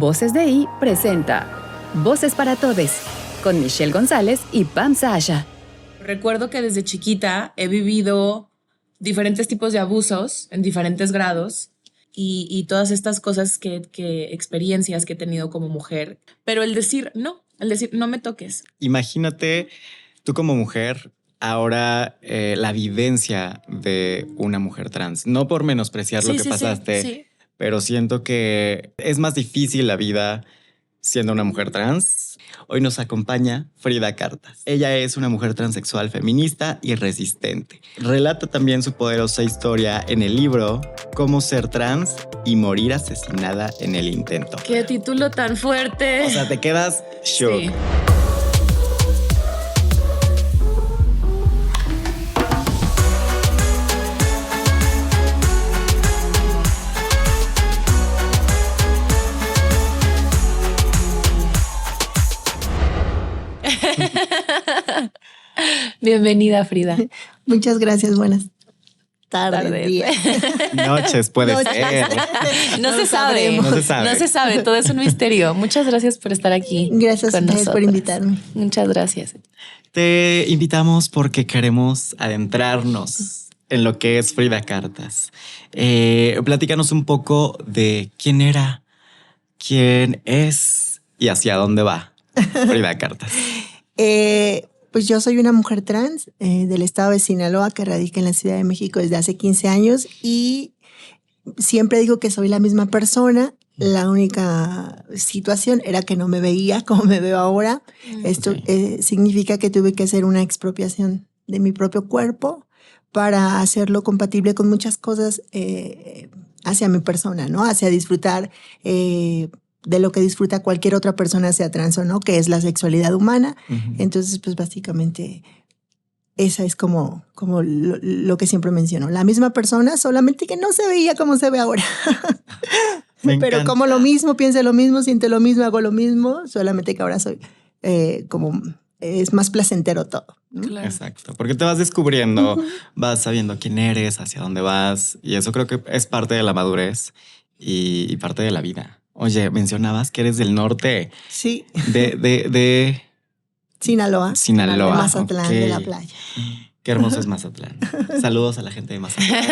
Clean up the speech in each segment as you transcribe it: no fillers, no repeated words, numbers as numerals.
Voces de I presenta Voces para Todes, con Michelle González y Pam Sasha. Recuerdo que desde chiquita he vivido diferentes tipos de abusos en diferentes grados y todas estas cosas experiencias que he tenido como mujer. Pero el decir no me toques. Imagínate tú como mujer ahora la vivencia de una mujer trans. No por menospreciar lo que pasaste, sí. Pero siento que es más difícil la vida siendo una mujer trans. Hoy nos acompaña Frida Cartas. Ella es una mujer transexual feminista y resistente. Relata también su poderosa historia en el libro Cómo ser trans y morir asesinada en el intento. ¡Qué título tan fuerte! O sea, te quedas shock. Sí. Bienvenida, Frida. Muchas gracias, buenas tardes. Días. Noches puede ser. No se sabe, todo es un misterio. Muchas gracias por estar aquí. Gracias a ustedes por invitarme. Muchas gracias. Te invitamos porque queremos adentrarnos en lo que es Frida Cartas. Platícanos un poco de quién era, quién es y hacia dónde va Frida Cartas. Pues yo soy una mujer trans del estado de Sinaloa que radica en la Ciudad de México desde hace 15 años y siempre digo que soy la misma persona. La única situación era que no me veía como me veo ahora. Esto significa que tuve que hacer una expropiación de mi propio cuerpo para hacerlo compatible con muchas cosas hacia mi persona, ¿no? Hacia disfrutar de lo que disfruta cualquier otra persona, sea trans o no, que es la sexualidad humana. Entonces, pues básicamente esa es como lo que siempre menciono. La misma persona, solamente que no se veía como se ve ahora. Pero como lo mismo, piensa lo mismo, siente lo mismo, hago lo mismo, solamente que ahora soy es más placentero todo, ¿no? Claro. Exacto, porque te vas descubriendo, vas sabiendo quién eres, hacia dónde vas, y eso creo que es parte de la madurez y parte de la vida. Oye, mencionabas que eres del norte. Sí. De Sinaloa. Sinaloa. De Mazatlán, de la playa. Qué hermoso es Mazatlán. Saludos a la gente de Mazatlán.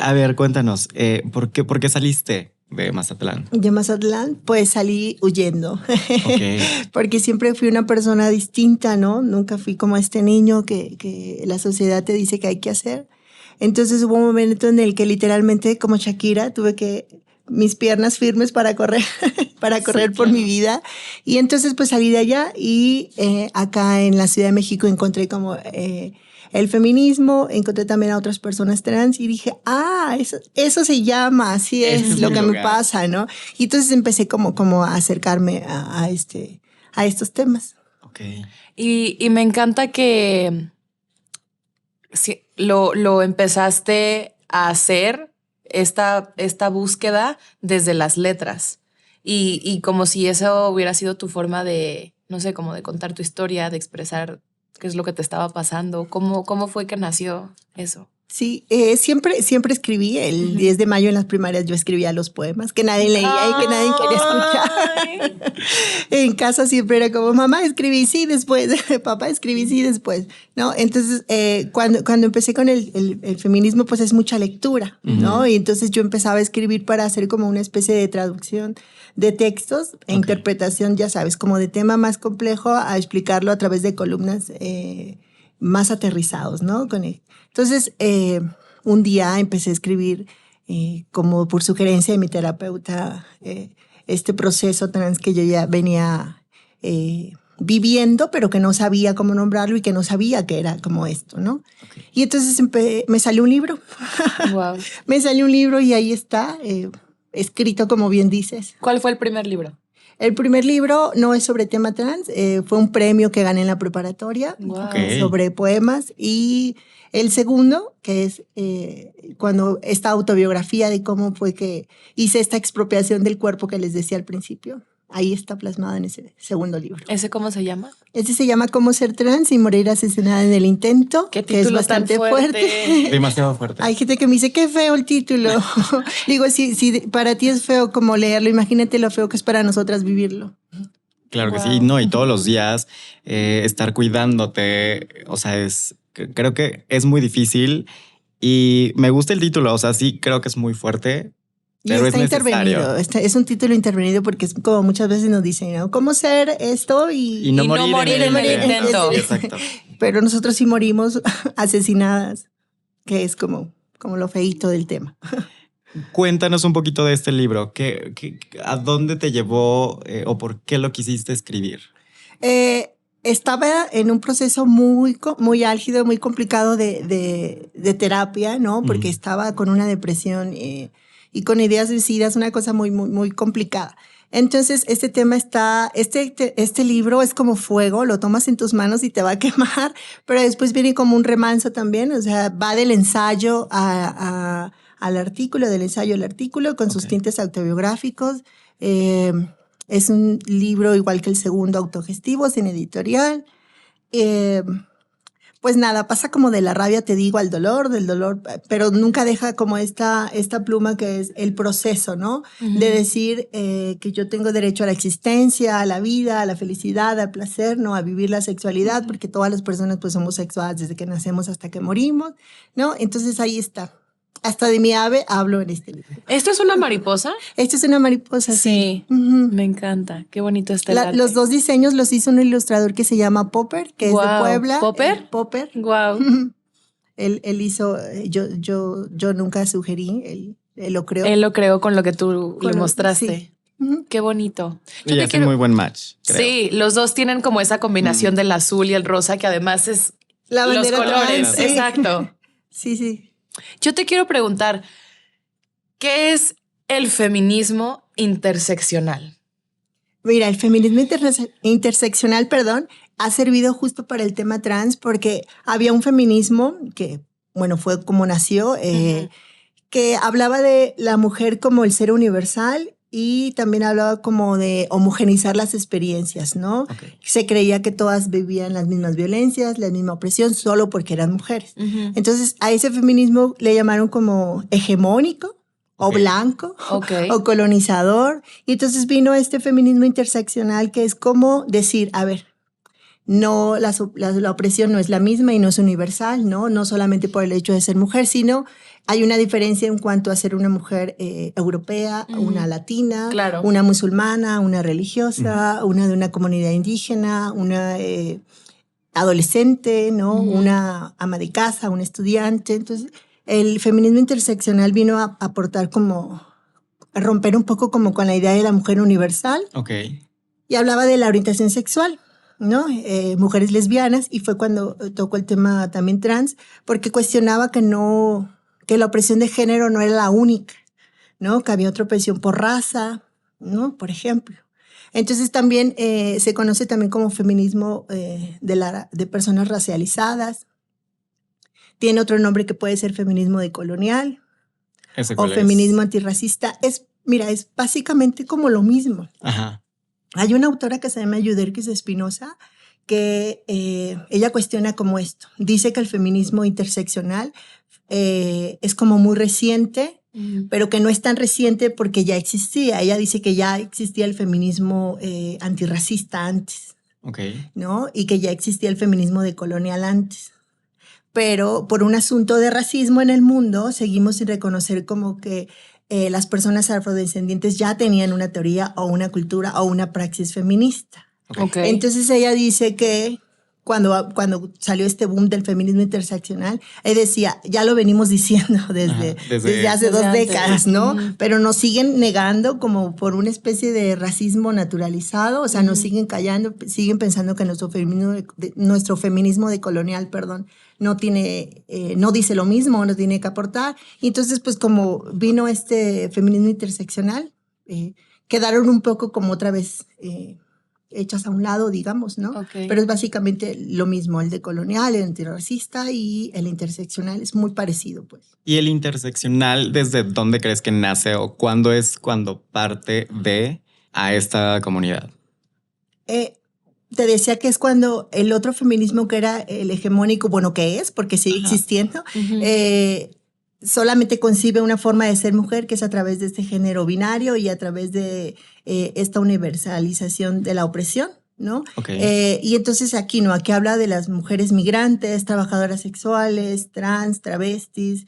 A ver, cuéntanos, ¿por qué saliste de Mazatlán? De Mazatlán, pues salí huyendo. Okay. Porque siempre fui una persona distinta, ¿no? Nunca fui como este niño que la sociedad te dice que hay que hacer. Entonces hubo un momento en el que literalmente, como Shakira, tuve que mis piernas firmes para correr, por mi vida. Y entonces pues salí de allá y acá en la Ciudad de México encontré como el feminismo, encontré también a otras personas trans y dije, eso se llama, así es lo que me pasa, ¿no? Y entonces empecé como a acercarme a estos temas. Okay. Y me encanta que lo empezaste a hacer esta búsqueda desde las letras y como si eso hubiera sido tu forma de, no sé, como de contar tu historia, de expresar qué es lo que te estaba pasando. ¿Cómo fue que nació eso? Sí, siempre escribí. El 10 de mayo en las primarias yo escribía los poemas que nadie leía y que nadie quería escuchar. En casa siempre era como, mamá, escribí sí después, papá, escribí sí después, ¿no? Entonces, cuando empecé con el feminismo, pues es mucha lectura, ¿no? Y entonces yo empezaba a escribir para hacer como una especie de traducción de textos e interpretación, ya sabes, como de tema más complejo a explicarlo a través de columnas más aterrizados, ¿no? Entonces, un día empecé a escribir como por sugerencia de mi terapeuta este proceso trans que yo ya venía viviendo, pero que no sabía cómo nombrarlo y que no sabía que era como esto, ¿no? Okay. Y entonces me salió un libro. Wow. Me salió un libro y ahí está, escrito como bien dices. ¿Cuál fue el primer libro? El primer libro no es sobre tema trans, fue un premio que gané en la preparatoria sobre poemas, y el segundo, que es cuando esta autobiografía de cómo fue que hice esta expropiación del cuerpo que les decía al principio. ahí está plasmado en ese segundo libro. ¿Ese cómo se llama? Este se llama Cómo ser trans y morir asesinada en el intento, Qué que es título tan bastante fuerte. Demasiado fuerte. Hay gente que me dice, qué feo el título. Digo, si para ti es feo como leerlo, imagínate lo feo que es para nosotras vivirlo. Claro que Wow. sí, no, y todos los días estar cuidándote, o sea, creo que es muy difícil y me gusta el título, o sea, sí creo que es muy fuerte, Y pero es está necesario. intervenido, es un título intervenido porque es como muchas veces nos dicen, ¿no? ¿Cómo ser esto? Y no morir en el intento. Sí, exacto. Pero nosotros sí morimos asesinadas, que es como lo feíto del tema. Cuéntanos un poquito de este libro, ¿a dónde te llevó o por qué lo quisiste escribir? Estaba en un proceso muy álgido, muy complicado de terapia, ¿no? Porque estaba con una depresión y con ideas suicidas, una cosa muy, muy, muy complicada. Entonces, este tema este libro es como fuego, lo tomas en tus manos y te va a quemar, pero después viene como un remanso también, o sea, va del ensayo al artículo, del ensayo al artículo, con sus tintes autobiográficos. Es un libro igual que el segundo, autogestivo, sin editorial. Pues nada, pasa como de la rabia, te digo, al dolor, del dolor, pero nunca deja como esta pluma que es el proceso, ¿no? De decir que yo tengo derecho a la existencia, a la vida, a la felicidad, al placer, ¿no? A vivir la sexualidad, porque todas las personas pues somos sexuadas desde que nacemos hasta que morimos, ¿no? Entonces ahí está. Hasta de mi ave hablo en este libro. ¿Esto es una mariposa? Esto es una mariposa, sí. Me encanta. Qué bonito está el arte. Los dos diseños los hizo un ilustrador que se llama Popper, que es de Puebla. ¿Popper? Popper. Wow. Él hizo, yo nunca sugerí, él lo creó. Él lo creó con lo que tú le mostraste. Sí. Qué bonito. Y hace muy buen match, creo. Sí, los dos tienen como esa combinación del azul y el rosa, que además es La los bandera colores. trans, sí. Exacto. Sí. Yo te quiero preguntar, ¿qué es el feminismo interseccional? Mira, el feminismo interseccional, ha servido justo para el tema trans porque había un feminismo que, bueno, fue como nació, que hablaba de la mujer como el ser universal y también hablaba como de homogenizar las experiencias, ¿no? Okay. Se creía que todas vivían las mismas violencias, la misma opresión, solo porque eran mujeres. Entonces, a ese feminismo le llamaron como hegemónico, o blanco, o colonizador. Y entonces vino este feminismo interseccional que es como decir, a ver, no, la opresión no es la misma y no es universal, ¿no? No solamente por el hecho de ser mujer, sino hay una diferencia en cuanto a ser una mujer europea, una latina, una musulmana, una religiosa, una de una comunidad indígena, una adolescente, ¿no? Una ama de casa, una estudiante. Entonces, el feminismo interseccional vino a aportar como a romper un poco como con la idea de la mujer universal. Y hablaba de la orientación sexual, ¿no? Mujeres lesbianas, y fue cuando tocó el tema también trans, porque cuestionaba que la opresión de género no era la única, ¿no? Que había otra opresión por raza, ¿no? Por ejemplo. Entonces también se conoce también como feminismo de personas racializadas. Tiene otro nombre que puede ser feminismo decolonial o feminismo antirracista. Es básicamente como lo mismo. Ajá. Hay una autora que se llama Yuderquis Espinosa que ella cuestiona como esto. Dice que el feminismo interseccional es como muy reciente, pero que no es tan reciente porque ya existía. Ella dice que ya existía el feminismo antirracista antes, ¿no? Y que ya existía el feminismo decolonial antes. Pero por un asunto de racismo en el mundo, seguimos sin reconocer como que las personas afrodescendientes ya tenían una teoría o una cultura o una praxis feminista. Entonces ella dice que cuando salió este boom del feminismo interseccional, ella decía, ya lo venimos diciendo desde hace 2 décadas, ¿no? Pero nos siguen negando como por una especie de racismo naturalizado, o sea, nos siguen callando, siguen pensando que nuestro feminismo decolonial, no dice lo mismo, no tiene que aportar. Y entonces, pues como vino este feminismo interseccional, quedaron un poco como otra vez hechas a un lado, digamos, ¿no? Pero es básicamente lo mismo, el decolonial, el antirracista y el interseccional es muy parecido, pues. ¿Y el interseccional desde dónde crees que nace o cuándo parte de a esta comunidad? Te decía que es cuando el otro feminismo que era el hegemónico, bueno, que es, porque sigue existiendo, solamente concibe una forma de ser mujer que es a través de este género binario y a través de esta universalización de la opresión, ¿no? Okay. Y entonces aquí no, aquí habla de las mujeres migrantes, trabajadoras sexuales, trans, travestis,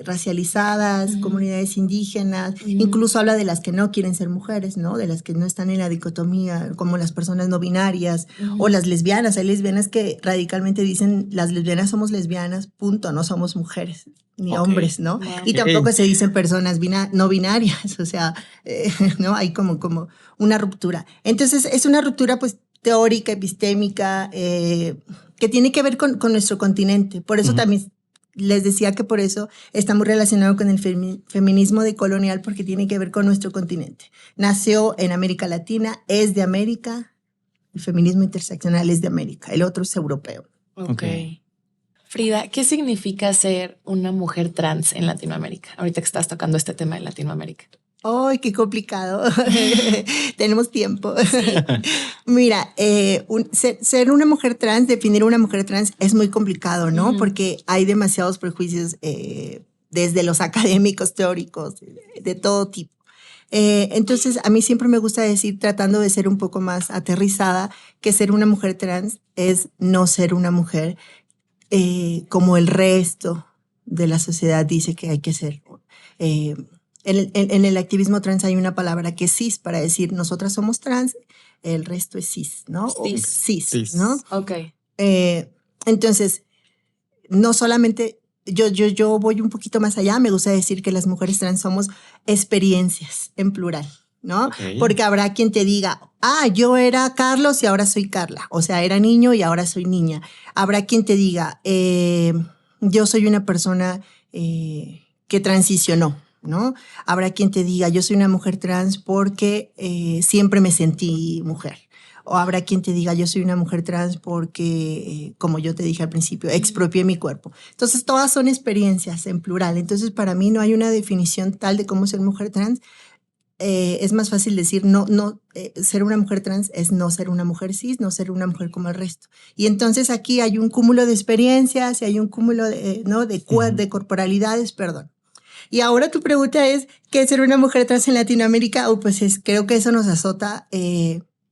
racializadas, comunidades indígenas, incluso habla de las que no quieren ser mujeres, ¿no? De las que no están en la dicotomía, como las personas no binarias o las lesbianas. Hay lesbianas que radicalmente dicen, las lesbianas somos lesbianas, punto, no somos mujeres ni hombres, ¿no? Wow. Y tampoco se dicen personas no binarias, o sea, ¿no? Hay como una ruptura. Entonces, es una ruptura pues teórica, epistémica, que tiene que ver con nuestro continente. Por eso también les decía que por eso está muy relacionado con el feminismo decolonial, porque tiene que ver con nuestro continente. Nació en América Latina, es de América, el feminismo interseccional es de América, el otro es europeo. Okay. Frida, ¿qué significa ser una mujer trans en Latinoamérica? Ahorita que estás tocando este tema de Latinoamérica. ¡Ay, qué complicado! Tenemos tiempo. Sí. Mira, ser una mujer trans, definir una mujer trans es muy complicado, ¿no? Porque hay demasiados prejuicios desde los académicos, teóricos, de todo tipo. Entonces, a mí siempre me gusta decir, tratando de ser un poco más aterrizada, que ser una mujer trans es no ser una mujer como el resto de la sociedad dice que hay que ser. En el activismo trans hay una palabra que es cis para decir nosotras somos trans, el resto es cis, ¿no? Cis, ¿no? Ok. Entonces, no solamente, yo voy un poquito más allá, me gusta decir que las mujeres trans somos experiencias en plural, ¿no? Okay. Porque habrá quien te diga, yo era Carlos y ahora soy Carla, o sea, era niño y ahora soy niña. Habrá quien te diga, yo soy una persona que transicionó, ¿no? Habrá quien te diga, yo soy una mujer trans porque siempre me sentí mujer. O habrá quien te diga, yo soy una mujer trans porque, como yo te dije al principio, expropié mi cuerpo. Entonces, todas son experiencias en plural. Entonces, para mí no hay una definición tal de cómo ser mujer trans. Es más fácil decir, ser una mujer trans es no ser una mujer cis, no ser una mujer como el resto. Y entonces aquí hay un cúmulo de experiencias y hay un cúmulo de corporalidades, perdón. Y ahora tu pregunta es, ¿qué es ser una mujer trans en Latinoamérica? Creo que eso nos azota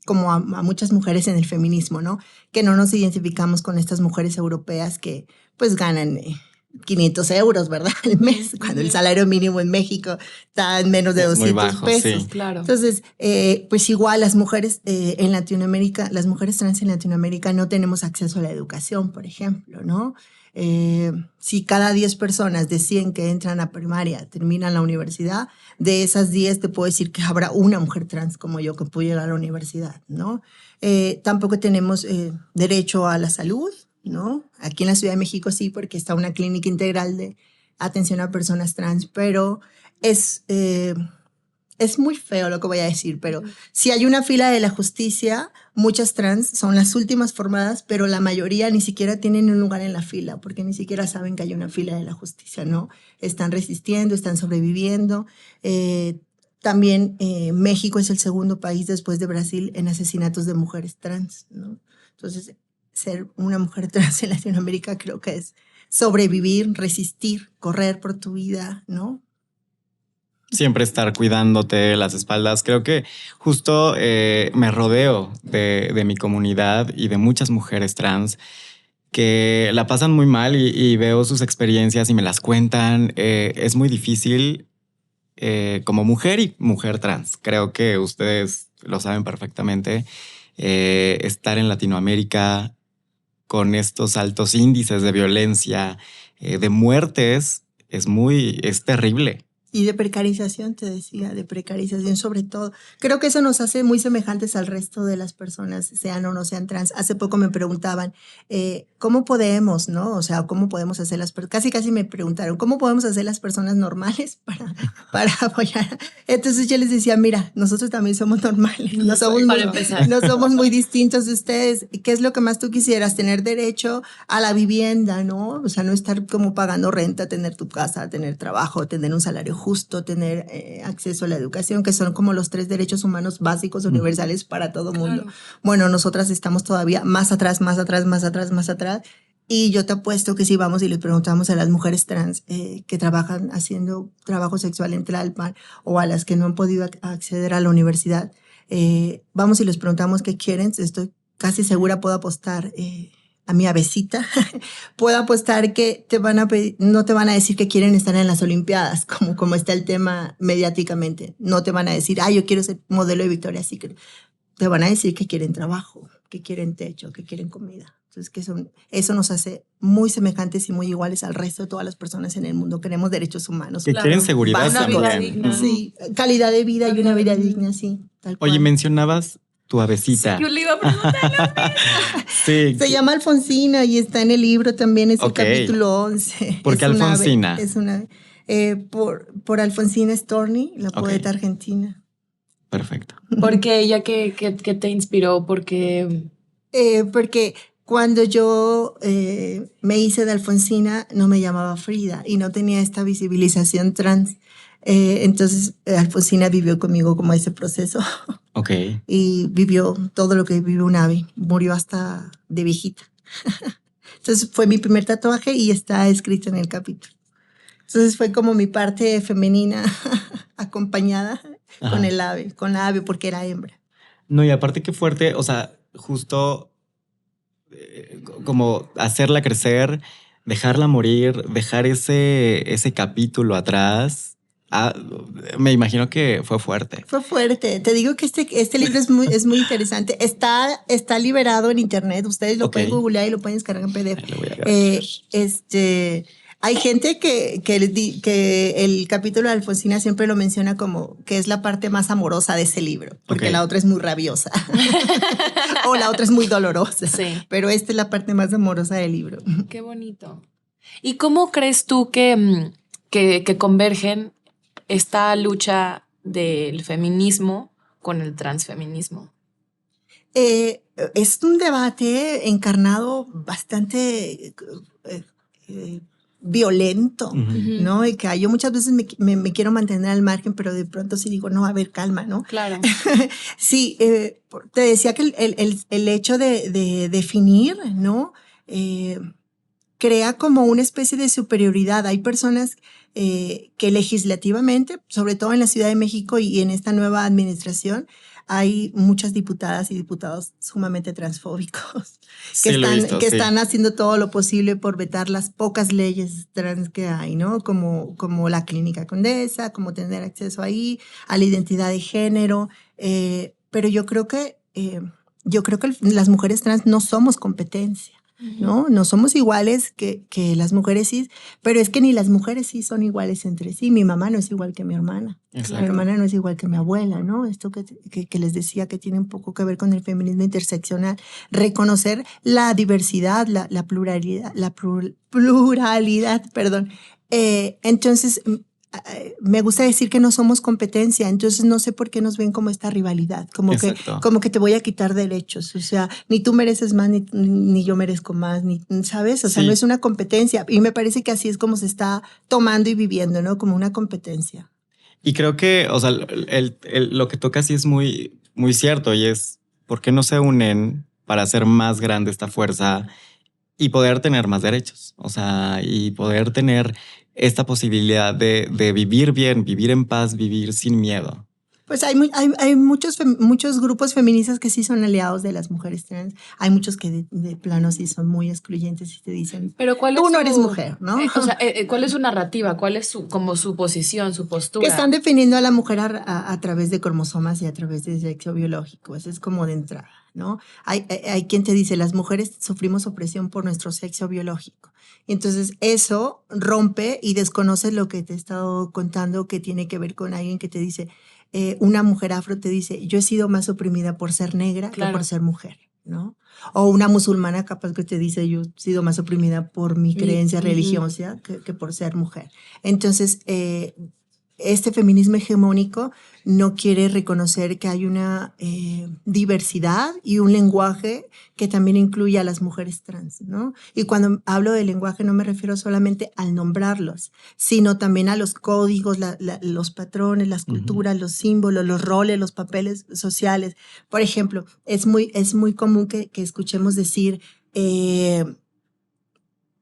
como a muchas mujeres en el feminismo, ¿no? Que no nos identificamos con estas mujeres europeas que pues ganan 500 euros, ¿verdad? Al mes, cuando el salario mínimo en México está en menos de 200 bajo, pesos. Sí. Claro. Entonces, pues igual las mujeres en Latinoamérica, las mujeres trans en Latinoamérica no tenemos acceso a la educación, por ejemplo, ¿no? Si cada 10 personas de 100 que entran a primaria terminan la universidad, de esas 10 te puedo decir que habrá una mujer trans como yo que puede llegar a la universidad, ¿no? Tampoco tenemos derecho a la salud, ¿no? Aquí en la Ciudad de México sí, porque está una clínica integral de atención a personas trans, pero es muy feo lo que voy a decir, pero si hay una fila de la justicia, muchas trans son las últimas formadas, pero la mayoría ni siquiera tienen un lugar en la fila, porque ni siquiera saben que hay una fila de la justicia, ¿no? Están resistiendo, están sobreviviendo. También México es el segundo país después de Brasil en asesinatos de mujeres trans, ¿no? Entonces, ser una mujer trans en Latinoamérica creo que es sobrevivir, resistir, correr por tu vida, ¿no? Siempre estar cuidándote las espaldas. Creo que justo me rodeo de mi comunidad y de muchas mujeres trans que la pasan muy mal y veo sus experiencias y me las cuentan. Es muy difícil como mujer y mujer trans. Creo que ustedes lo saben perfectamente. Estar en Latinoamérica con estos altos índices de violencia, de muertes, es terrible. Y de precarización, te decía, de precarización sobre todo. Creo que eso nos hace muy semejantes al resto de las personas, sean o no sean trans. Hace poco me preguntaban, ¿cómo podemos, no? O sea, ¿cómo podemos hacer casi me preguntaron, ¿cómo podemos hacer las personas normales para apoyar? Entonces yo les decía, mira, nosotros también somos normales. No somos muy distintos de ustedes. ¿Qué es lo que más tú quisieras? Tener derecho a la vivienda, ¿no? O sea, no estar como pagando renta, tener tu casa, tener trabajo, tener un salario justo tener acceso a la educación, que son como los 3 derechos humanos básicos universales para todo mundo. Claro. Bueno, nosotras estamos todavía más atrás, más atrás, más atrás, más atrás. Y yo te apuesto que si vamos y les preguntamos a las mujeres trans que trabajan haciendo trabajo sexual en Tlalpan o a las que no han podido acceder a la universidad, vamos y les preguntamos qué quieren, estoy casi segura, puedo apostar a mi avecita, puedo apostar que no te van a decir que quieren estar en las Olimpiadas, como está el tema mediáticamente. No te van a decir, yo quiero ser modelo de Victoria's Secret. Te van a decir que quieren trabajo, que quieren techo, que quieren comida. Entonces, eso nos hace muy semejantes y muy iguales al resto de todas las personas en el mundo. Queremos derechos humanos. Que quieren seguridad Una vida también. digna. Sí, calidad de vida y una vida digna, sí, tal cual. Oye, mencionabas tu avecita. Sí, yo le iba a preguntar. Sí. Se llama Alfonsina y está en el libro también, es el Ok. capítulo 11. ¿Por qué Es una ave, Alfonsina? es una por Alfonsina Storni, la Ok. poeta argentina. Perfecto. Porque ella que te inspiró, porque Porque cuando yo me hice de Alfonsina, no me llamaba Frida y no tenía esta visibilización trans. Entonces, Alfonsina vivió conmigo como ese proceso Ok. y vivió todo lo que vive un ave. Murió hasta de viejita. Entonces, fue mi primer tatuaje y está escrito en el capítulo. Entonces, fue como mi parte femenina acompañada Ajá. con la ave, porque era hembra. No, y aparte qué fuerte, o sea, justo como hacerla crecer, dejarla morir, dejar ese capítulo atrás. Me imagino que fue fuerte. Fue fuerte. Te digo que este libro es muy interesante. Está liberado en internet. Ustedes lo Ok. pueden googlear y lo pueden descargar en PDF. Ahí lo voy a agarrar. Hay gente que el capítulo de Alfonsina siempre lo menciona como que es la parte más amorosa de ese libro, porque Ok. la otra es muy rabiosa o la otra es muy dolorosa. Sí. Pero esta es la parte más amorosa del libro. qué bonito. ¿Y cómo crees tú que convergen esta lucha del feminismo con el transfeminismo? Es un debate encarnado bastante violento, Ujú. ¿no? Y que yo muchas veces me quiero mantener al margen, pero de pronto sí digo, no, a ver, calma, ¿no? Claro. Sí, te decía que el hecho de definir, ¿no? Crea como una especie de superioridad. Hay personas que legislativamente, sobre todo en la Ciudad de México y en esta nueva administración, hay muchas diputadas y diputados sumamente transfóbicos Sí, lo he visto, que sí. están haciendo todo lo posible por vetar las pocas leyes trans que hay, ¿no? Como la Clínica Condesa, como tener acceso ahí, a la identidad de género. Pero yo creo que las mujeres trans no somos competencia. ¿No? No somos iguales que las mujeres cis, pero es que ni las mujeres cis son iguales entre sí. Mi mamá no es igual que mi hermana. Exacto. Mi hermana no es igual que mi abuela, ¿no? Esto que les decía que tiene un poco que ver con el feminismo interseccional. Reconocer la diversidad, la pluralidad, perdón. Entonces, me gusta decir que no somos competencia, entonces no sé por qué nos ven como esta rivalidad, como que te voy a quitar derechos, o sea, ni tú mereces más, ni yo merezco más, ¿sabes? O sea, Sí. no es una competencia y me parece que así es como se está tomando y viviendo, ¿no? Como una competencia. Y creo que, o sea, lo que toca sí es muy, muy cierto y es por qué no se unen para hacer más grande esta fuerza y poder tener más derechos, o sea, y poder tener esta posibilidad de vivir bien, vivir en paz, vivir sin miedo. Pues hay muchos grupos feministas que sí son aliados de las mujeres trans. Hay muchos que de plano sí son muy excluyentes y te dicen, Pero ¿cuál es tú no su- eres mujer, ¿no? O sea, ¿cuál es su narrativa? ¿Cuál es como su posición, su postura? Que están definiendo a la mujer a través de cromosomas y a través de sexo biológico. Eso es como de entrada, ¿no? Hay quien te dice, las mujeres sufrimos opresión por nuestro sexo biológico. Entonces eso rompe y desconoce lo que te he estado contando, que tiene que ver con alguien que te dice, una mujer afro te dice, yo he sido más oprimida por ser negra Claro. que por ser mujer, ¿no? O una musulmana capaz que te dice, yo he sido más oprimida por mi creencia religiosa que por ser mujer. Entonces, este feminismo hegemónico no quiere reconocer que hay una diversidad y un lenguaje que también incluye a las mujeres trans, ¿no? Y cuando hablo de lenguaje no me refiero solamente al nombrarlos, sino también a los códigos, los patrones, las culturas, los símbolos, los roles, los papeles sociales. Por ejemplo, es muy común que escuchemos decir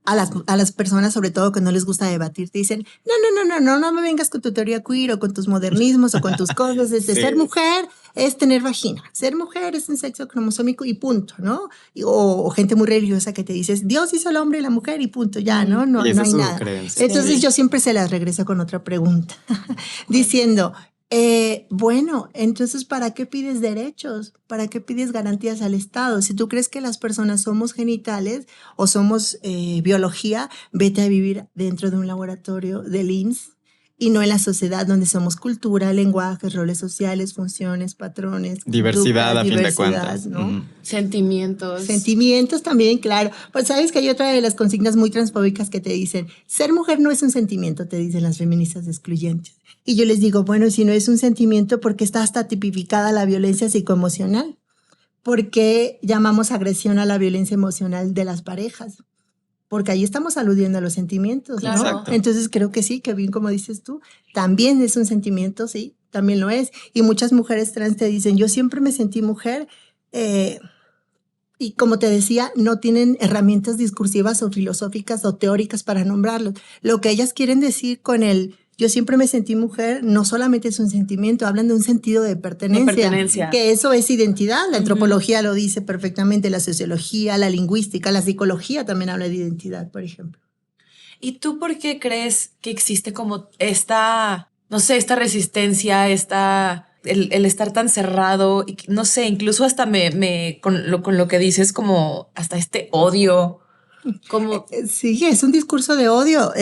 a las personas, sobre todo que no les gusta debatir, te dicen, no me vengas con tu teoría queer o con tus modernismos o con tus cosas. Sí. Ser mujer es tener vagina, ser mujer es un sexo cromosómico y punto, ¿no? O gente muy religiosa que te dice, Dios hizo al hombre y la mujer y punto, ya, ¿no? No hay nada. Creencia. Entonces yo siempre se las regreso con otra pregunta, diciendo, bueno, entonces, ¿para qué pides derechos? ¿Para qué pides garantías al Estado? Si tú crees que las personas somos genitales o somos biología, vete a vivir dentro de un laboratorio del IMSS y no en la sociedad donde somos cultura, lenguajes, roles sociales, funciones, patrones. Diversidad, conductas, a fin de cuentas. ¿no? Sentimientos. Sentimientos también, claro. Pues sabes que hay otra de las consignas muy transfóbicas que te dicen, ser mujer no es un sentimiento, te dicen las feministas excluyentes. Y yo les digo, bueno, si no es un sentimiento, ¿por qué está hasta tipificada la violencia psicoemocional? ¿Por qué llamamos agresión a la violencia emocional de las parejas? Porque ahí estamos aludiendo a los sentimientos, ¿no? Exacto. Entonces creo que sí, que bien como dices tú, también es un sentimiento, sí, también lo es. Y muchas mujeres trans te dicen, yo siempre me sentí mujer, y como te decía, no tienen herramientas discursivas o filosóficas o teóricas para nombrarlo. Lo que ellas quieren decir con el yo siempre me sentí mujer, no solamente es un sentimiento, hablan de un sentido de pertenencia. Que eso es identidad. La antropología lo dice perfectamente, la sociología, la lingüística, la psicología también habla de identidad, por ejemplo. ¿Y tú por qué crees que existe como esta, no sé, esta resistencia, el estar tan cerrado, y no sé, incluso hasta con lo que dices, como hasta este odio? Como... Sí, es un discurso de odio.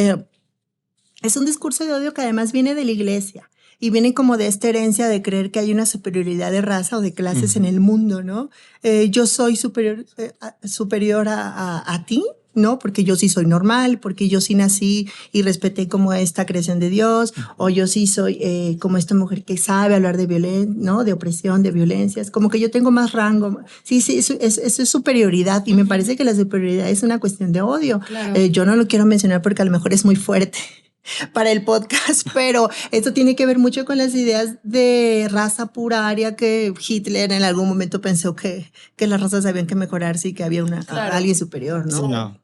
Es un discurso de odio que además viene de la iglesia y viene como de esta herencia de creer que hay una superioridad de raza o de clases en el mundo, ¿no? Yo soy superior a ti, ¿no? Porque yo sí soy normal, porque yo sí nací y respeté como esta creación de Dios, o yo sí soy como esta mujer que sabe hablar de violencia, ¿no? De opresión, de violencias, como que yo tengo más rango. Sí, eso es superioridad y me parece que la superioridad es una cuestión de odio. Claro. Yo no lo quiero mencionar porque a lo mejor es muy fuerte para el podcast, pero esto tiene que ver mucho con las ideas de raza pura aria que Hitler en algún momento pensó que las razas habían que mejorarse y que había alguien superior, ¿no? Sí, no.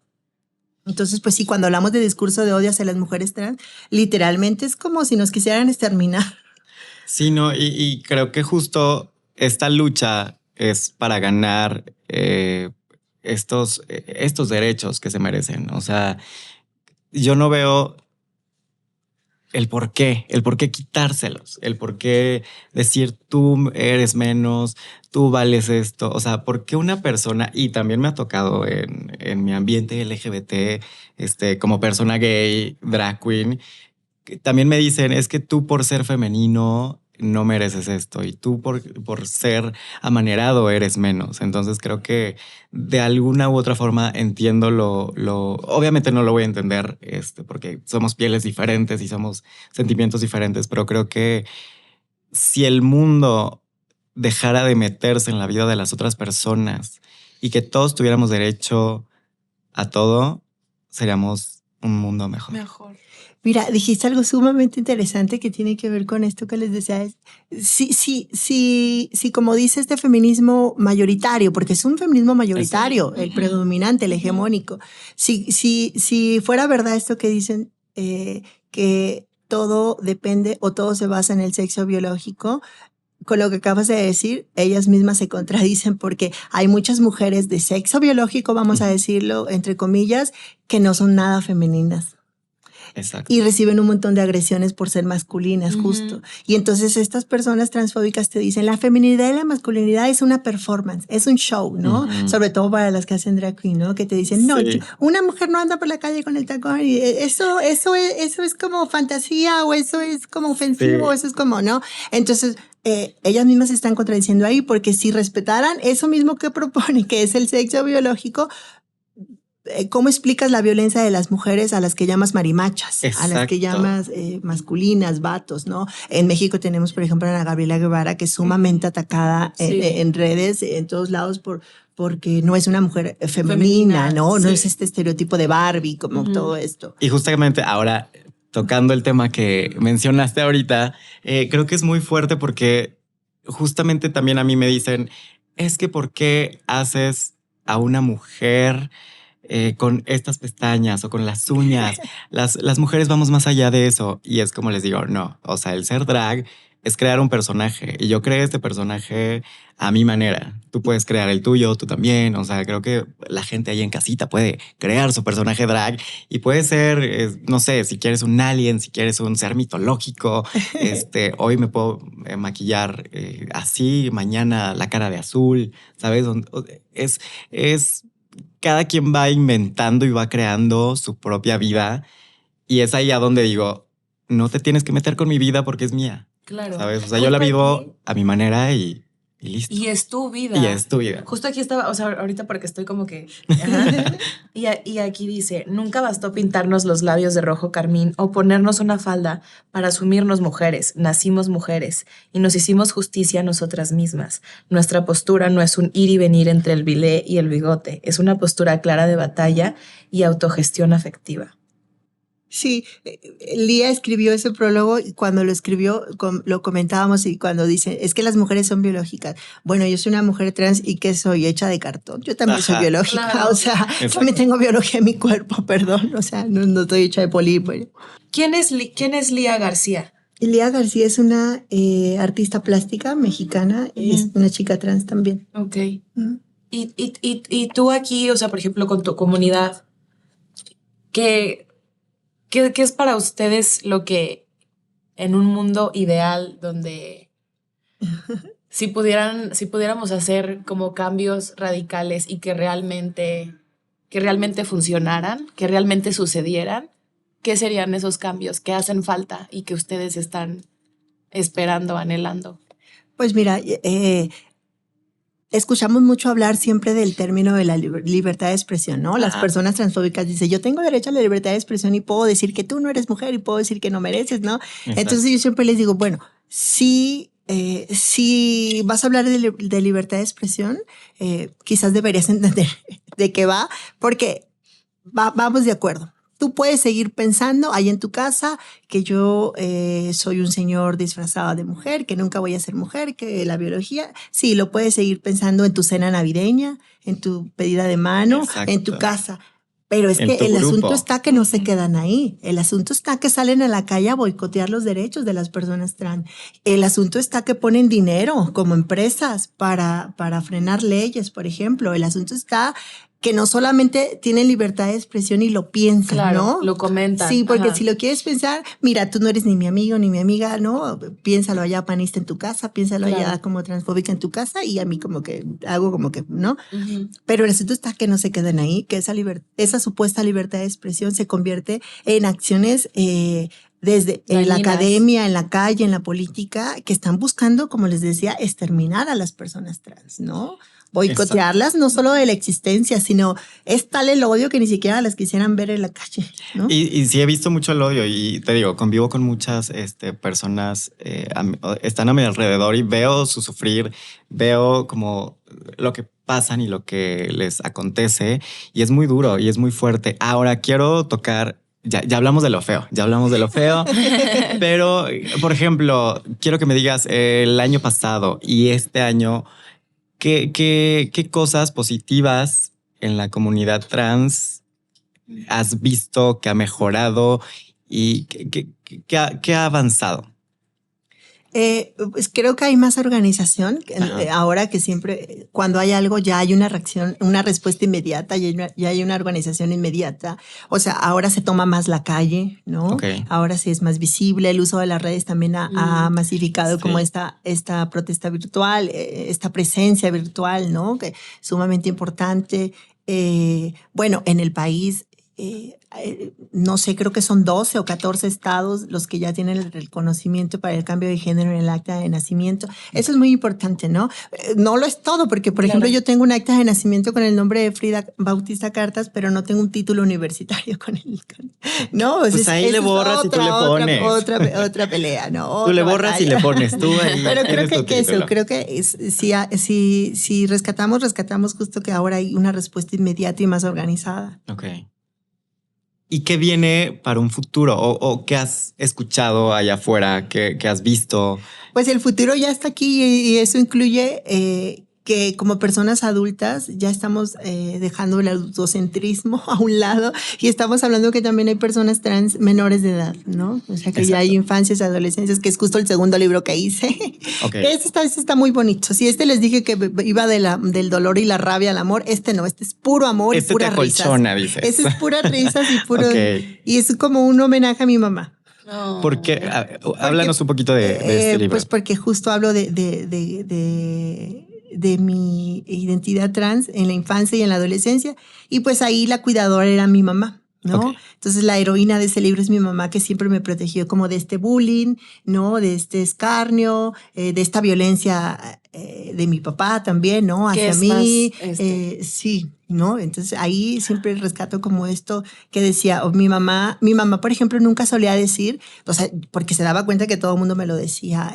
Entonces, pues sí, cuando hablamos de discurso de odio hacia las mujeres trans, literalmente es como si nos quisieran exterminar. Sí, no, y creo que justo esta lucha es para ganar estos derechos que se merecen. O sea, yo no veo el por qué quitárselos, el por qué decir tú eres menos, tú vales esto. O sea, ¿por qué una persona, y también me ha tocado en mi ambiente LGBT, como persona gay, drag queen, que también me dicen, es que tú por ser femenino no mereces esto y tú por ser amanerado eres menos. Entonces creo que de alguna u otra forma entiendo obviamente no lo voy a entender porque somos pieles diferentes y somos sentimientos diferentes, pero creo que si el mundo dejara de meterse en la vida de las otras personas y que todos tuviéramos derecho a todo, seríamos un mundo mejor. Mira, dijiste algo sumamente interesante que tiene que ver con esto que les decía. Sí, como dice este feminismo mayoritario, porque es un feminismo mayoritario, el predominante, el hegemónico. Si fuera verdad esto que dicen, que todo depende o todo se basa en el sexo biológico, con lo que acabas de decir, ellas mismas se contradicen porque hay muchas mujeres de sexo biológico, vamos a decirlo, entre comillas, que no son nada femeninas. Exacto. Y reciben un montón de agresiones por ser masculinas, justo. Y entonces estas personas transfóbicas te dicen, la feminidad y la masculinidad es una performance, es un show, ¿no? Sobre todo para las que hacen drag queen, ¿no? Que te dicen, no, una mujer no anda por la calle con el tacón y eso es como fantasía o eso es como ofensivo, o eso es como, ¿no? Entonces, ellas mismas se están contradiciendo ahí porque si respetaran eso mismo que propone, que es el sexo biológico, ¿cómo explicas la violencia de las mujeres a las que llamas marimachas? Exacto. A las que llamas masculinas, vatos, ¿no? En México tenemos, por ejemplo, a Ana Gabriela Guevara, que es sumamente atacada en redes, en todos lados, porque no es una mujer femenina, ¿no? Sí. No es este estereotipo de Barbie, como todo esto. Y justamente ahora, tocando el tema que mencionaste ahorita, creo que es muy fuerte porque justamente también a mí me dicen, es que ¿por qué haces a una mujer con estas pestañas o con las uñas? Las mujeres vamos más allá de eso. Y es como les digo, no, o sea, el ser drag es crear un personaje y yo creé este personaje a mi manera. Tú puedes crear el tuyo, tú también. O sea, creo que la gente ahí en casita puede crear su personaje drag y puede ser, no sé, si quieres un alien, si quieres un ser mitológico. Hoy me puedo maquillar así, mañana la cara de azul, ¿sabes? Es cada quien va inventando y va creando su propia vida y es ahí a donde digo, no te tienes que meter con mi vida porque es mía. Claro. ¿Sabes? O sea, yo la vivo a mi manera y listo. Y es tu vida. Y es tu vida. Justo aquí estaba, o sea, ahorita porque estoy como que... Ajá. y aquí dice, nunca bastó pintarnos los labios de rojo carmín o ponernos una falda para asumirnos mujeres. Nacimos mujeres y nos hicimos justicia a nosotras mismas. Nuestra postura no es un ir y venir entre el bilé y el bigote. Es una postura clara de batalla y autogestión afectiva. Sí, Lía escribió ese prólogo y cuando lo escribió lo comentábamos y cuando dice, es que las mujeres son biológicas. Bueno, yo soy una mujer trans y que soy hecha de cartón. Yo también soy biológica, claro. o sea, Exacto. también tengo biología en mi cuerpo, perdón, o sea, no estoy hecha de polímero. ¿Quién es Lía García? Lía García es una artista plástica mexicana, es una chica trans también. Ok. Y tú aquí, o sea, por ejemplo, con tu comunidad, ¿qué es para ustedes lo que en un mundo ideal donde si pudiéramos hacer como cambios radicales y que realmente funcionaran, que realmente sucedieran, ¿qué serían esos cambios que hacen falta y que ustedes están esperando, anhelando? Pues mira, escuchamos mucho hablar siempre del término de la libertad de expresión, ¿no? Las personas transfóbicas dicen, yo tengo derecho a la libertad de expresión y puedo decir que tú no eres mujer y puedo decir que no mereces, ¿no? Exacto. Entonces yo siempre les digo, bueno, si vas a hablar de libertad de expresión, quizás deberías entender de qué va, porque vamos de acuerdo. Tú puedes seguir pensando ahí en tu casa que yo soy un señor disfrazado de mujer, que nunca voy a ser mujer, que la biología, sí, lo puedes seguir pensando en tu cena navideña, en tu pedida de mano, exacto, en tu casa. Pero es que el asunto está que no se quedan ahí. El asunto está que salen a la calle a boicotear los derechos de las personas trans. El asunto está que ponen dinero como empresas para frenar leyes, por ejemplo. El asunto está que no solamente tienen libertad de expresión y lo piensan, claro, ¿no? Lo comentan. Sí, porque si lo quieres pensar, mira, tú no eres ni mi amigo ni mi amiga, ¿no? Piénsalo allá panista en tu casa, piénsalo allá como transfóbica en tu casa y a mí como que hago como que, ¿no? Pero el asunto está que no se quedan ahí, que esa supuesta libertad de expresión se convierte en acciones desde en la academia, en la calle, en la política, que están buscando, como les decía, exterminar a las personas trans, ¿no? Boicotearlas. Exacto. No solo de la existencia, sino es tal el odio que ni siquiera las quisieran ver en la calle, ¿no? Y sí he visto mucho el odio y te digo, convivo con muchas personas, están a mi alrededor y veo su sufrir, veo como lo que pasan y lo que les acontece y es muy duro y es muy fuerte. Ahora quiero tocar... Ya hablamos de lo feo, pero, por ejemplo, quiero que me digas el año pasado y este año, ¿qué cosas positivas en la comunidad trans has visto que ha mejorado y qué ha avanzado? Pues creo que hay más organización ahora que siempre, cuando hay algo ya hay una reacción, una respuesta inmediata, ya hay una organización inmediata. O sea, ahora se toma más la calle, ¿no? Okay. Ahora sí es más visible. El uso de las redes también ha masificado como esta protesta virtual, esta presencia virtual, ¿no? Que es sumamente importante. Bueno, en el país no sé, creo que son 12 o 14 estados los que ya tienen el reconocimiento para el cambio de género en el acta de nacimiento. Eso es muy importante, ¿no? No lo es todo, porque, por ejemplo, yo tengo un acta de nacimiento con el nombre de Frida Bautista Cartas, pero no tengo un título universitario con él. ¿No? Pues ahí le borras y tú le pones. Otra pelea, ¿no? Tú le borras y le pones tú ahí. Pero creo tienes tu que título. eso, creo que si rescatamos justo que ahora hay una respuesta inmediata y más organizada. Ok. ¿Y qué viene para un futuro? ¿O qué has escuchado allá afuera? ¿Qué has visto? Pues el futuro ya está aquí y eso incluye que como personas adultas ya estamos dejando el adultocentrismo a un lado y estamos hablando que también hay personas trans menores de edad, ¿no? O sea que ya hay infancias y adolescencias, que es justo el segundo libro que hice. Okay. Este está muy bonito. Si les dije que iba del dolor y la rabia al amor, no, este es puro amor y pura risas. Dices. Este es pura risas y puro... Okay. Y es como un homenaje a mi mamá. No. ¿Por qué? Háblanos un poquito de este libro. Pues porque justo hablo de mi identidad trans en la infancia y en la adolescencia. Y pues ahí la cuidadora era mi mamá, ¿no? Okay. Entonces la heroína de ese libro es mi mamá, que siempre me protegió como de este bullying, ¿no? De este escarnio, de esta violencia de mi papá también, ¿no? Hacia mí. Sí, ¿no? Entonces ahí siempre rescato como esto que decía mi mamá, por ejemplo, nunca solía decir, o sea, porque se daba cuenta que todo el mundo me lo decía,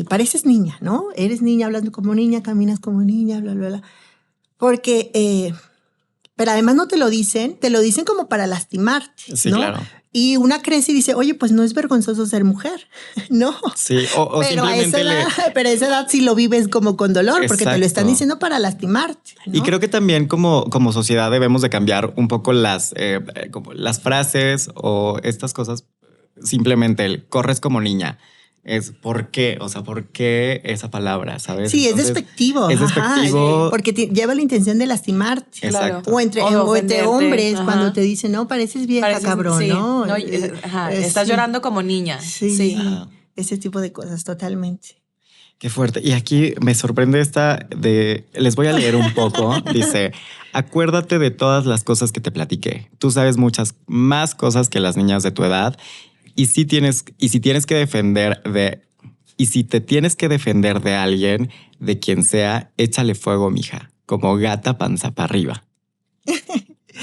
pareces niña, ¿no? Eres niña hablando como niña, caminas como niña, bla, bla, bla. Porque, pero además no te lo dicen como para lastimarte, sí, ¿no? Claro. Y una crece y dice, oye, pues no es vergonzoso ser mujer, ¿no? Sí, o pero simplemente pero a esa edad sí lo vives como con dolor, porque te lo están diciendo para lastimarte, ¿no? Y creo que también como sociedad debemos de cambiar un poco las frases o estas cosas. Simplemente el corres como niña. Es ¿por qué? O sea, ¿por qué esa palabra? ¿Sabes? Sí, entonces, es despectivo. Es despectivo. Sí, porque lleva la intención de lastimarte. Exacto. O entre hombres, cuando te dicen, no, pareces vieja, cabrón, sí, ¿no? Estás llorando como niña. Sí. Ese tipo de cosas, totalmente. Qué fuerte. Y aquí me sorprende les voy a leer un poco. Dice, acuérdate de todas las cosas que te platiqué. Tú sabes muchas más cosas que las niñas de tu edad. Y si te tienes que defender de alguien, de quien sea, échale fuego, mija, como gata panza para arriba.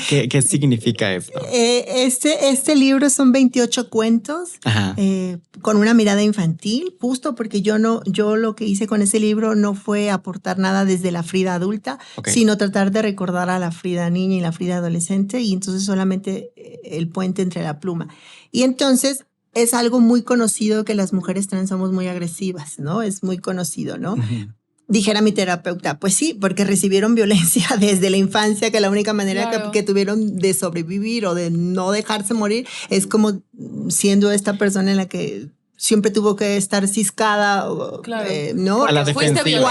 ¿Qué significa esto? Este libro son 28 cuentos con una mirada infantil, justo porque yo lo que hice con ese libro no fue aportar nada desde la Frida adulta, sino tratar de recordar a la Frida niña y la Frida adolescente, y entonces solamente el puente entre la pluma. Y entonces es algo muy conocido que las mujeres trans somos muy agresivas, ¿no? Es muy conocido, ¿no? Uh-huh. Dijera mi terapeuta, pues sí, porque recibieron violencia desde la infancia, que la única manera que tuvieron de sobrevivir o de no dejarse morir es como siendo esta persona en la que siempre tuvo que estar ciscada, ¿no? A la defensiva. O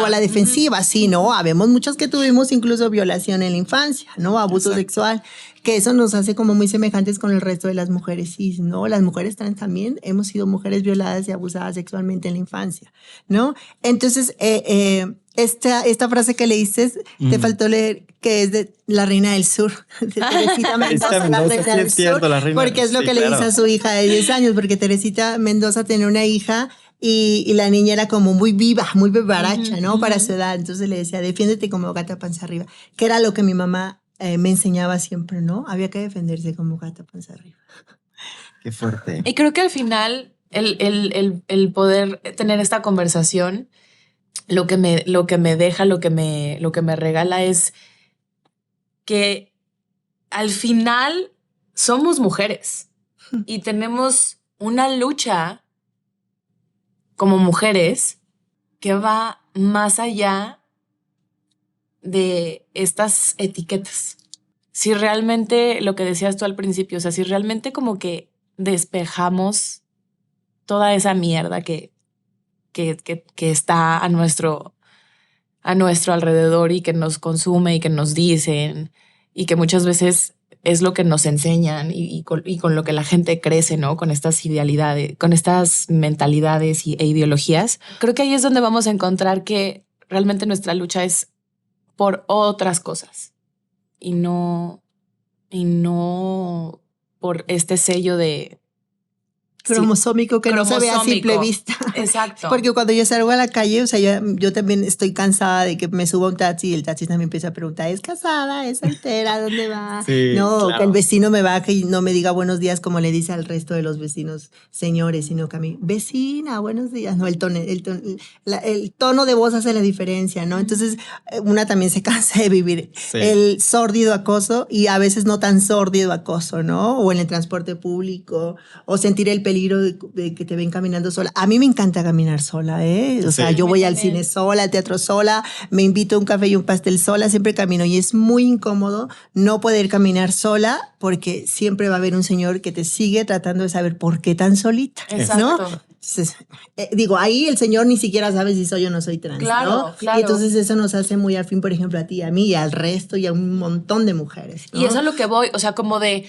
a la defensiva, sí, ¿no? Habemos muchos que tuvimos incluso violación en la infancia, ¿no? Abuso sexual, que eso nos hace como muy semejantes con el resto de las mujeres cis, ¿no? Las mujeres trans también hemos sido mujeres violadas y abusadas sexualmente en la infancia, ¿no? Entonces, esta frase que leíste, te faltó leer, que es de La Reina del Sur, de Teresita Mendoza, la Reina del Sur, porque es lo que le dice a su hija de 10 años, porque Teresita Mendoza tenía una hija y la niña era como muy viva, muy bebaracha, ¿no? Para su edad. Entonces le decía, defiéndete como gata panza arriba, que era lo que mi mamá me enseñaba siempre, ¿no? Había que defenderse como gata panza arriba. Qué fuerte. Y creo que al final el poder tener esta conversación, lo que me deja, lo que me regala es que al final somos mujeres y tenemos una lucha como mujeres que va más allá de estas etiquetas. Si realmente, lo que decías tú al principio, o sea, si realmente como que despejamos toda esa mierda que está a nuestro alrededor y que nos consume y que nos dicen y que muchas veces es lo que nos enseñan y con lo que la gente crece, ¿no? Con estas idealidades, con estas mentalidades e ideologías. Creo que ahí es donde vamos a encontrar que realmente nuestra lucha es por otras cosas y no y no por este sello de cromosómico que no se ve a simple vista. Exacto. Porque cuando yo salgo a la calle, o sea, yo también estoy cansada de que me subo a un taxi y el taxi también empieza a preguntar, ¿es casada? ¿Es soltera? ¿Dónde va? Sí, no, claro. Que el vecino me baje y no me diga buenos días como le dice al resto de los vecinos señores, sino que a mí, vecina, buenos días. No, el tono de voz hace la diferencia, ¿no? Entonces, una también se cansa de vivir el sórdido acoso y a veces no tan sórdido acoso, ¿no? O en el transporte público, o sentir el peligro de que te ven caminando sola. A mí me encanta caminar sola, ¿eh? O sea, yo voy al cine sola, al teatro sola, me invito a un café y un pastel sola, siempre camino y es muy incómodo no poder caminar sola porque siempre va a haber un señor que te sigue tratando de saber por qué tan solita, Exacto. ¿no? Entonces, digo, ahí el señor ni siquiera sabe si soy o no soy trans, claro, ¿no? Claro. Y entonces eso nos hace muy afín, por ejemplo, a ti, a mí y al resto y a un montón de mujeres, ¿no? Y eso es lo que voy, o sea, como de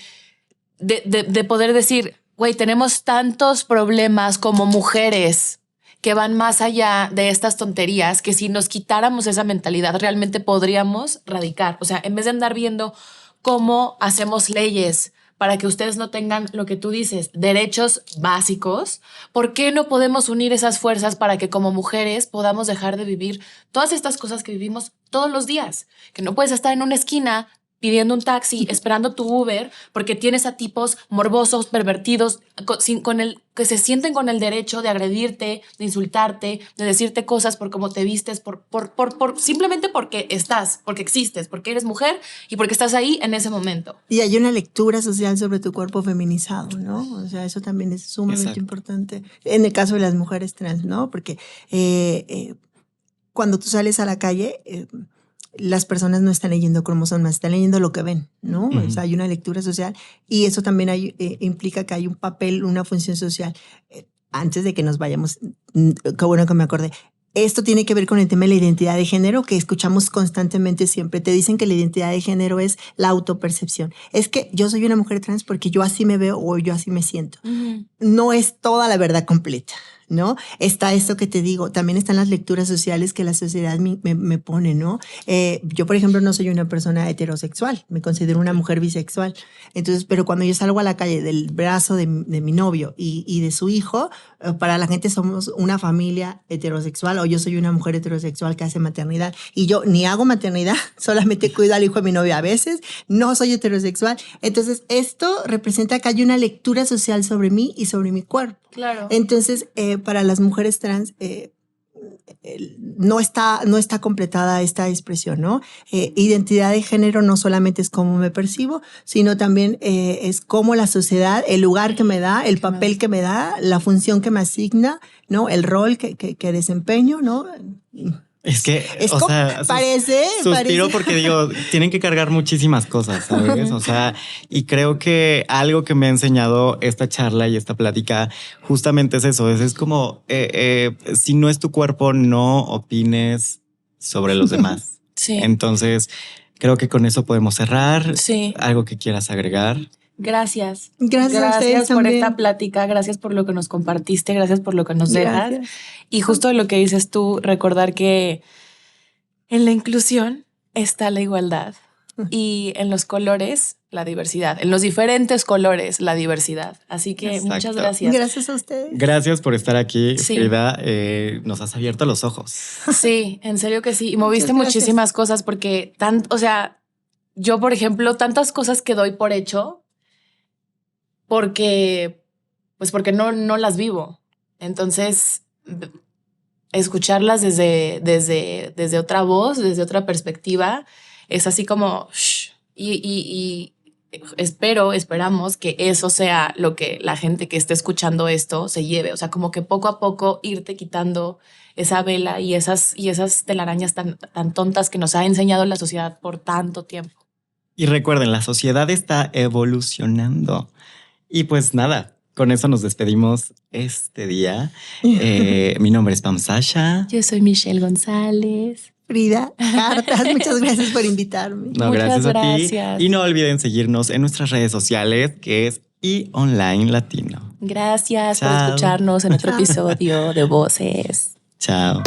poder decir, güey, tenemos tantos problemas como mujeres que van más allá de estas tonterías que si nos quitáramos esa mentalidad realmente podríamos radicar. O sea, en vez de andar viendo cómo hacemos leyes para que ustedes no tengan lo que tú dices, derechos básicos, ¿por qué no podemos unir esas fuerzas para que como mujeres podamos dejar de vivir todas estas cosas que vivimos todos los días? Que no puedes estar en una esquina pidiendo un taxi, esperando tu Uber, porque tienes a tipos morbosos, pervertidos, que se sienten con el derecho de agredirte, de insultarte, de decirte cosas por cómo te vistes, simplemente porque estás, porque existes, porque eres mujer y porque estás ahí en ese momento. Y hay una lectura social sobre tu cuerpo feminizado, ¿no? O sea, eso también es sumamente importante. En el caso de las mujeres trans, ¿no? Porque cuando tú sales a la calle... las personas no están leyendo cromosomas, están leyendo lo que ven, ¿no? O sea, hay una lectura social y eso también implica que hay un papel, una función social. Antes de que nos vayamos, qué bueno que me acordé. Esto tiene que ver con el tema de la identidad de género que escuchamos constantemente siempre. Te dicen que la identidad de género es la autopercepción. Es que yo soy una mujer trans porque yo así me veo o yo así me siento. No es toda la verdad completa, ¿no? Está esto que te digo, también están las lecturas sociales que la sociedad me pone, ¿no? Yo, por ejemplo, no soy una persona heterosexual, me considero una mujer bisexual. Entonces, pero cuando yo salgo a la calle del brazo de mi novio y de su hijo, para la gente somos una familia heterosexual o yo soy una mujer heterosexual que hace maternidad y yo ni hago maternidad, solamente cuido al hijo de mi novio a veces, no soy heterosexual. Entonces, esto representa que hay una lectura social sobre mí y sobre mi cuerpo. Claro. Entonces, para las mujeres trans no está completada esta expresión, ¿no? Identidad de género no solamente es cómo me percibo, sino también es cómo la sociedad, el lugar que me da, el papel que me da, la función que me asigna, ¿no? El rol que desempeño, ¿no? Es que, parece. Porque digo, tienen que cargar muchísimas cosas, ¿sabes? O sea, y creo que algo que me ha enseñado esta charla y esta plática justamente es eso. Es como, si no es tu cuerpo, no opines sobre los demás. Sí. Entonces, creo que con eso podemos cerrar. Sí. Algo que quieras agregar. Gracias. Gracias por esta plática, gracias por lo que nos compartiste, gracias por lo que nos dejas. Y justo lo que dices tú, recordar que en la inclusión está la igualdad y en los colores la diversidad, en los diferentes colores la diversidad. Así que Exacto. Muchas gracias. Gracias a ustedes. Gracias por estar aquí, Sí. Frida. Nos has abierto los ojos. Sí, en serio que sí. Y moviste muchísimas cosas porque, yo, por ejemplo, tantas cosas que doy por hecho porque no las vivo. Entonces, escucharlas desde otra voz, desde otra perspectiva, es así como... Y esperamos que eso sea lo que la gente que esté escuchando esto se lleve. O sea, como que poco a poco irte quitando esa vela y esas telarañas tan tontas que nos ha enseñado la sociedad por tanto tiempo. Y recuerden, la sociedad está evolucionando. Y pues nada, con eso nos despedimos este día. Mi nombre es Pam Sasha. Yo soy Michelle González. Frida Cartas, muchas gracias por invitarme. No, Muchas gracias a ti. gracias. Y no olviden seguirnos en nuestras redes sociales, que es iOnline Latino. Gracias por Chao. escucharnos en otro episodio de Voces. Chao.